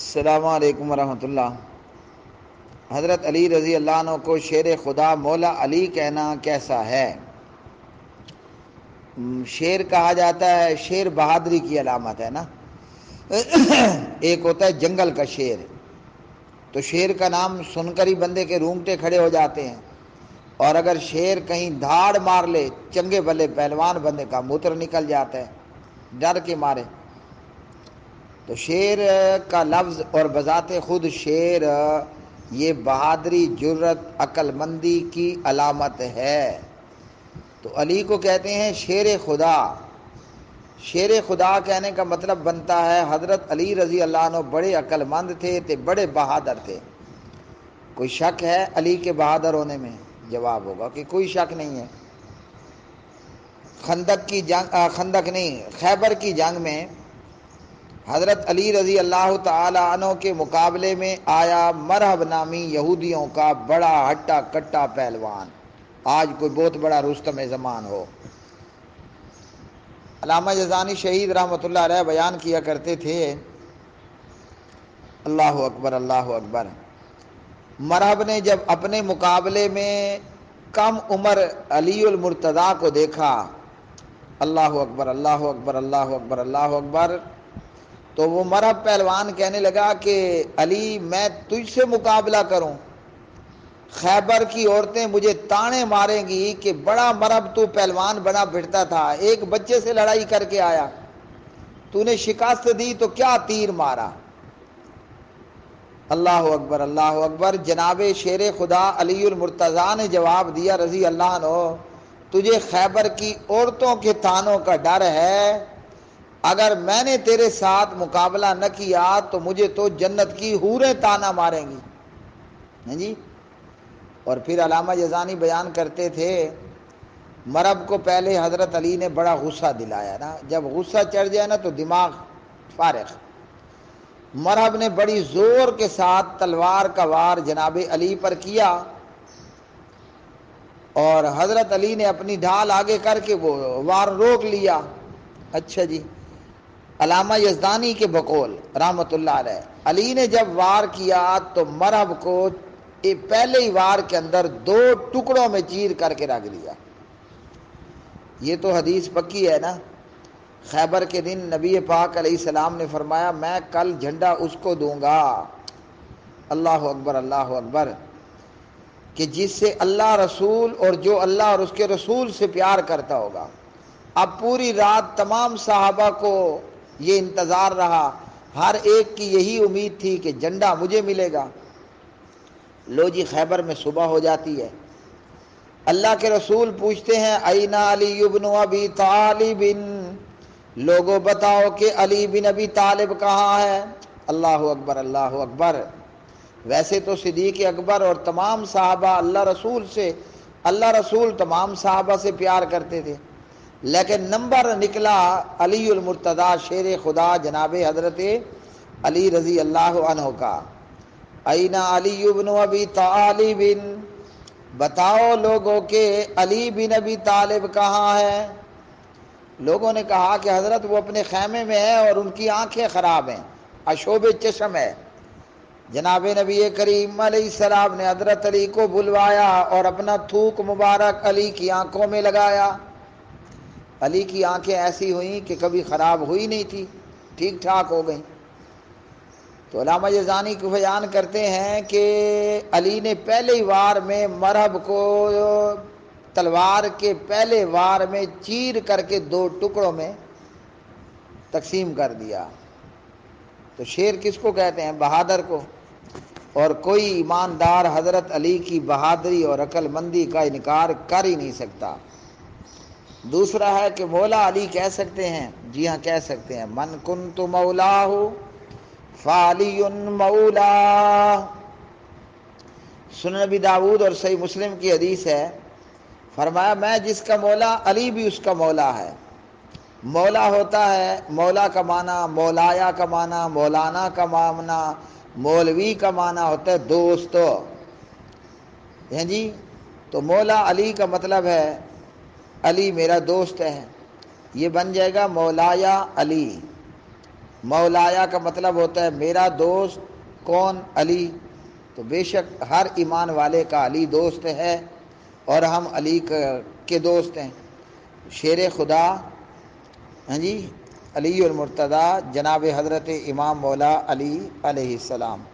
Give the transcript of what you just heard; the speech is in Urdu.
السلام علیکم ورحمۃ اللہ۔ حضرت علی رضی اللہ عنہ کو شیر خدا مولا علی کہنا کیسا ہے؟ شیر کہا جاتا ہے، شیر بہادری کی علامت ہے نا۔ ایک ہوتا ہے جنگل کا شیر، تو شیر کا نام سن کر ہی بندے کے رونگٹے کھڑے ہو جاتے ہیں، اور اگر شیر کہیں دھاڑ مار لے چنگے بلے پہلوان بندے کا موتر نکل جاتا ہے ڈر کے مارے۔ تو شیر کا لفظ اور بذات خود شیر یہ بہادری، جرت، عقل مندی کی علامت ہے۔ تو علی کو کہتے ہیں شیر خدا۔ شیر خدا کہنے کا مطلب بنتا ہے حضرت علی رضی اللہ عنہ بڑے عقل مند تھے، بڑے بہادر تھے۔ کوئی شک ہے علی کے بہادر ہونے میں؟ جواب ہوگا کہ کوئی شک نہیں ہے۔ خیبر کی جنگ میں حضرت علی رضی اللہ تعالی عنہ کے مقابلے میں آیا مرہب نامی یہودیوں کا بڑا ہٹا کٹا پہلوان، آج کوئی بہت بڑا رستم زمان ہو۔ علامہ یزدانی شہید رحمۃ اللہ علیہ بیان کیا کرتے تھے، اللہ اکبر اللہ اکبر، مرہب نے جب اپنے مقابلے میں کم عمر علی المرتضیٰ کو دیکھا، اللہ اکبر اللہ اکبر اللہ اکبر اللہ اکبر، تو وہ مرہب پہلوان کہنے لگا کہ علی میں تجھ سے مقابلہ کروں، خیبر کی عورتیں مجھے تانے ماریں گی کہ بڑا مرہب تو پہلوان بنا پھرتا تھا، ایک بچے سے لڑائی کر کے آیا، تو نے شکست دی تو کیا تیر مارا۔ اللہ اکبر اللہ اکبر۔ جناب شیر خدا علی المرتضیٰ نے جواب دیا رضی اللہ عنہ، تجھے خیبر کی عورتوں کے تانوں کا ڈر ہے، اگر میں نے تیرے ساتھ مقابلہ نہ کیا تو مجھے تو جنت کی حوریں تانا ماریں گی۔ جی، اور پھر علامہ یزدانی بیان کرتے تھے، مرہب کو پہلے حضرت علی نے بڑا غصہ دلایا نا، جب غصہ چڑھ جائے نا تو دماغ فارغ۔ مرہب نے بڑی زور کے ساتھ تلوار کا وار جناب علی پر کیا، اور حضرت علی نے اپنی ڈھال آگے کر کے وہ وار روک لیا۔ اچھا جی، علامہ یزدانی کے بقول رحمۃ اللہ علیہ، علی نے جب وار کیا تو مرہب کو پہلے ہی وار کے اندر 2 ٹکڑوں میں چیر کر کے رکھ دیا۔ یہ تو حدیث پکی ہے نا۔ خیبر کے دن نبی پاک علیہ السلام نے فرمایا میں کل جھنڈا اس کو دوں گا، اللہ اکبر اللہ اکبر، کہ جس سے اللہ رسول اور جو اللہ اور اس کے رسول سے پیار کرتا ہوگا۔ اب پوری رات تمام صحابہ کو یہ انتظار رہا، ہر ایک کی یہی امید تھی کہ جھنڈا مجھے ملے گا۔ لو جی، خیبر میں صبح ہو جاتی ہے، اللہ کے رسول پوچھتے ہیں این علی بن ابی طالب، لوگوں بتاؤ کہ علی بن ابی طالب کہاں ہے؟ اللہ اکبر اللہ اکبر۔ ویسے تو صدیق اکبر اور تمام صحابہ اللہ رسول تمام صحابہ سے پیار کرتے تھے، لیکن نمبر نکلا علی المرتضیٰ شیر خدا جناب حضرت علی رضی اللہ عنہ کا۔ این علی بن ابی طالب، بتاؤ لوگوں کہ علی بن ابی طالب کہاں ہے؟ لوگوں نے کہا کہ حضرت وہ اپنے خیمے میں ہے اور ان کی آنکھیں خراب ہیں، اشوب چشم ہے۔ جناب نبی کریم علیہ السلام نے حضرت علی کو بلوایا اور اپنا تھوک مبارک علی کی آنکھوں میں لگایا۔ علی کی آنکھیں ایسی ہوئیں کہ کبھی خراب ہوئی نہیں تھی، ٹھیک ٹھاک ہو گئیں۔ تو علامہ یزدانی کو بیان کرتے ہیں کہ علی نے پہلے ہی وار میں مرہب کو تلوار کے پہلے وار میں چیر کر کے 2 ٹکڑوں میں تقسیم کر دیا۔ تو شیر کس کو کہتے ہیں؟ بہادر کو، اور کوئی ایماندار حضرت علی کی بہادری اور عقل مندی کا انکار کر ہی نہیں سکتا۔ دوسرا ہے کہ مولا علی کہہ سکتے ہیں، جی ہاں کہہ سکتے ہیں، من کنت مولاہ فعلی مولا۔ سنن نبی داؤد اور صحیح مسلم کی حدیث ہے، فرمایا میں جس کا مولا علی بھی اس کا مولا ہے۔ مولا ہوتا ہے، مولا کا معنی مولایا کا معنی مولانا کا معنی مولوی کا معنی ہوتا ہے دوست، ہیں جی۔ تو مولا علی کا مطلب ہے علی میرا دوست ہے، یہ بن جائے گا مولایا علی۔ مولایا کا مطلب ہوتا ہے میرا دوست کون؟ علی. تو بے شک ہر ایمان والے کا علی دوست ہے اور ہم علی کے دوست ہیں. شیر خدا، ہاں جی، علی المرتضیٰ جناب حضرت امام مولا علی علیہ السلام.